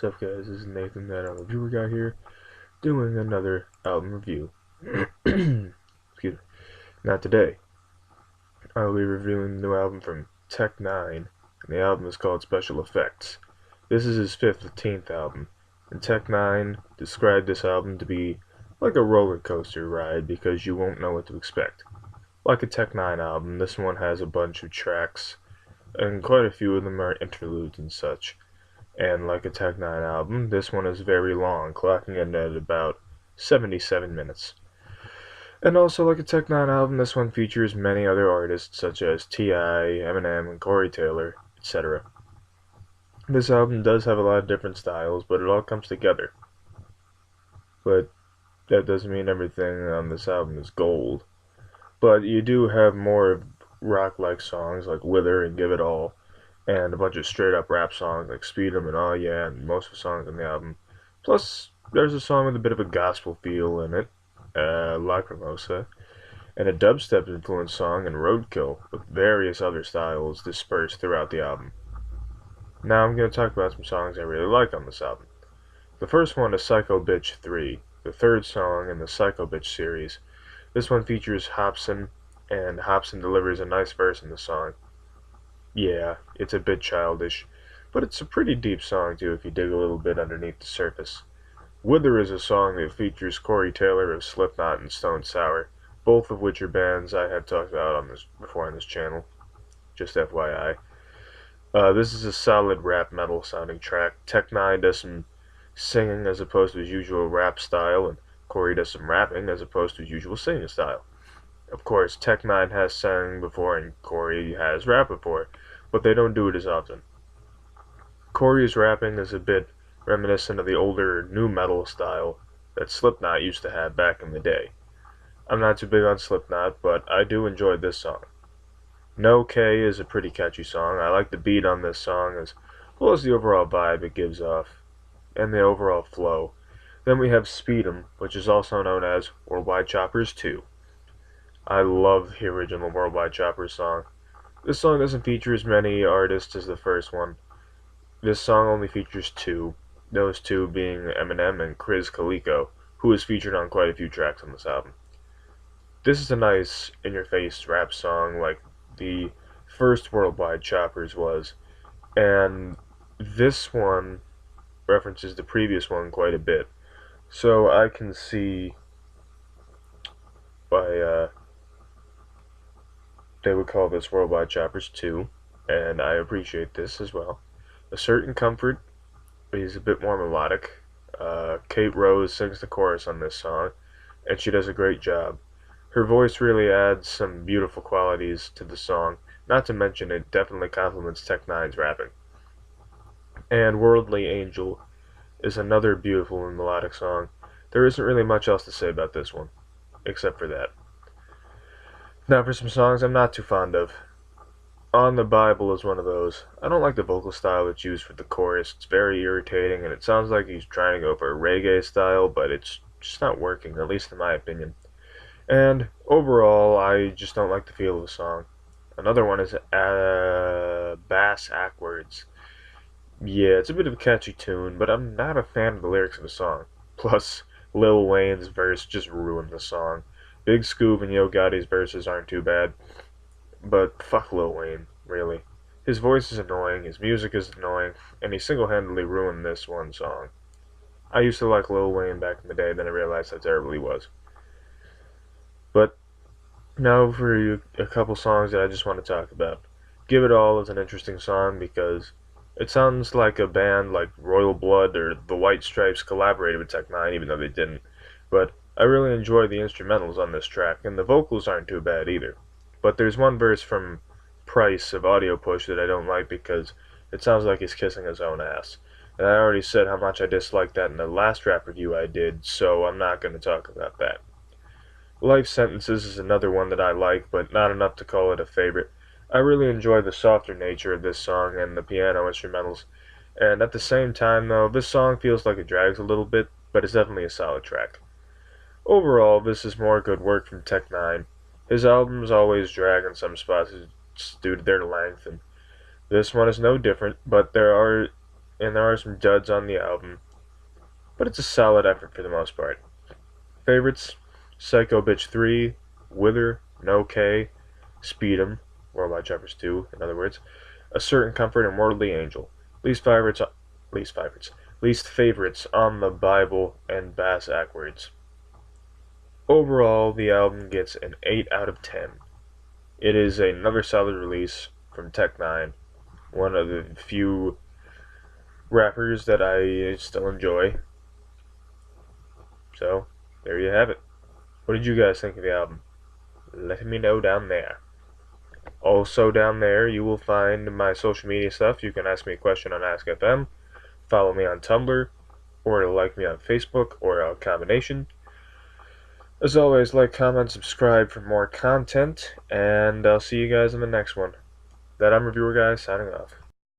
What's up, guys? This is Nathan, ThatAlbumReviewerGuy here, doing another album review. Excuse me. Now today, I'll be reviewing the new album from Tech N9ne, and the album is called Special Effects. This is his 15th album, and Tech N9ne described this album to be like a roller coaster ride because you won't know what to expect. Like a Tech N9ne album, this one has a bunch of tracks, and quite a few of them are interludes and such. And like a Tech N9ne album, this one is very long, clocking in at about 77 minutes. And also like a Tech N9ne album, this one features many other artists such as T.I., Eminem, and Corey Taylor, etc. This album does have a lot of different styles, but it all comes together. But that doesn't mean everything on this album is gold. But you do have more rock-like songs like Wither and Give It All, and a bunch of straight-up rap songs like Speedom and Oh Yeah, and most of the songs on the album. Plus, there's a song with a bit of a gospel feel in it, Lacrimosa, and a dubstep-influenced song and Roadkill, with various other styles dispersed throughout the album. Now I'm going to talk about some songs I really like on this album. The first one is Psycho Bitch 3, the third song in the Psycho Bitch series. This one features Hobson, and Hobson delivers a nice verse in the song. Yeah, it's a bit childish, but it's a pretty deep song too if you dig a little bit underneath the surface. Wither is a song that features Corey Taylor of Slipknot and Stone Sour, both of which are bands I have talked about before on this channel. Just FYI. This is a solid rap metal sounding track. Tech N9ne does some singing as opposed to his usual rap style, and Corey does some rapping as opposed to his usual singing style. Of course, Tech N9ne has sang before and Corey has rapped before, but they don't do it as often. Corey's rapping is a bit reminiscent of the older nu metal style that Slipknot used to have back in the day. I'm not too big on Slipknot, but I do enjoy this song. No K is a pretty catchy song. I like the beat on this song as well as the overall vibe it gives off, and the overall flow. Then we have Speedom, which is also known as Worldwide Choppers 2. I love the original Worldwide Choppers song. This song doesn't feature as many artists as the first one. This song only features two, those two being Eminem and Chris Calico, who is featured on quite a few tracks on this album. This is a nice, in-your-face rap song like the first Worldwide Choppers was, and this one references the previous one quite a bit. So I can see why they would call this Worldwide Choppers 2, and I appreciate this as well. A Certain Comfort is a bit more melodic. Kate Rose sings the chorus on this song, and she does a great job. Her voice really adds some beautiful qualities to the song, not to mention it definitely complements Tech N9ne's rapping. And Worldly Angel is another beautiful and melodic song. There isn't really much else to say about this one, except for that. Now for some songs I'm not too fond of. On the Bible is one of those. I don't like the vocal style that's used for the chorus. It's very irritating, and it sounds like he's trying to go for a reggae style, but it's just not working, at least in my opinion. And overall, I just don't like the feel of the song. Another one is Bass Ackwards. Yeah, it's a bit of a catchy tune, but I'm not a fan of the lyrics of the song. Plus, Lil Wayne's verse just ruined the song. Big Scoop and Yo Gotti's verses aren't too bad, but fuck Lil Wayne, really. His voice is annoying, his music is annoying, and he single-handedly ruined this one song. I used to like Lil Wayne back in the day, then I realized how terrible he was. But now for a couple songs that I just want to talk about. Give It All is an interesting song because it sounds like a band like Royal Blood or the White Stripes collaborated with Tech N9ne, even though they didn't. But I really enjoy the instrumentals on this track, and the vocals aren't too bad either. But there's one verse from Price of Audio Push that I don't like because it sounds like he's kissing his own ass. And I already said how much I dislike that in the last rap review I did, so I'm not going to talk about that. Life Sentences is another one that I like, but not enough to call it a favorite. I really enjoy the softer nature of this song and the piano instrumentals. And at the same time, though, this song feels like it drags a little bit, but it's definitely a solid track. Overall, this is more good work from Tech N9ne. His albums always drag in some spots due to their length, and this one is no different, but there are and there are some duds on the album, but it's a solid effort for the most part. Favorites: Psycho Bitch 3, Wither, No K, Speedom, Worldwide Choppers 2, in other words, A Certain Comfort, and Worldly Angel. Least favorites on the Bible and Bass Ackwards. Overall, the album gets an 8 out of 10. It is another solid release from Tech N9ne, one of the few rappers that I still enjoy. So, there you have it. What did you guys think of the album? Let me know down there. Also down there you will find my social media stuff. You can ask me a question on AskFM, follow me on Tumblr, or like me on Facebook, or a combination. As always, like, comment, subscribe for more content, and I'll see you guys in the next one. ThatAlbumReviewerGuy signing off.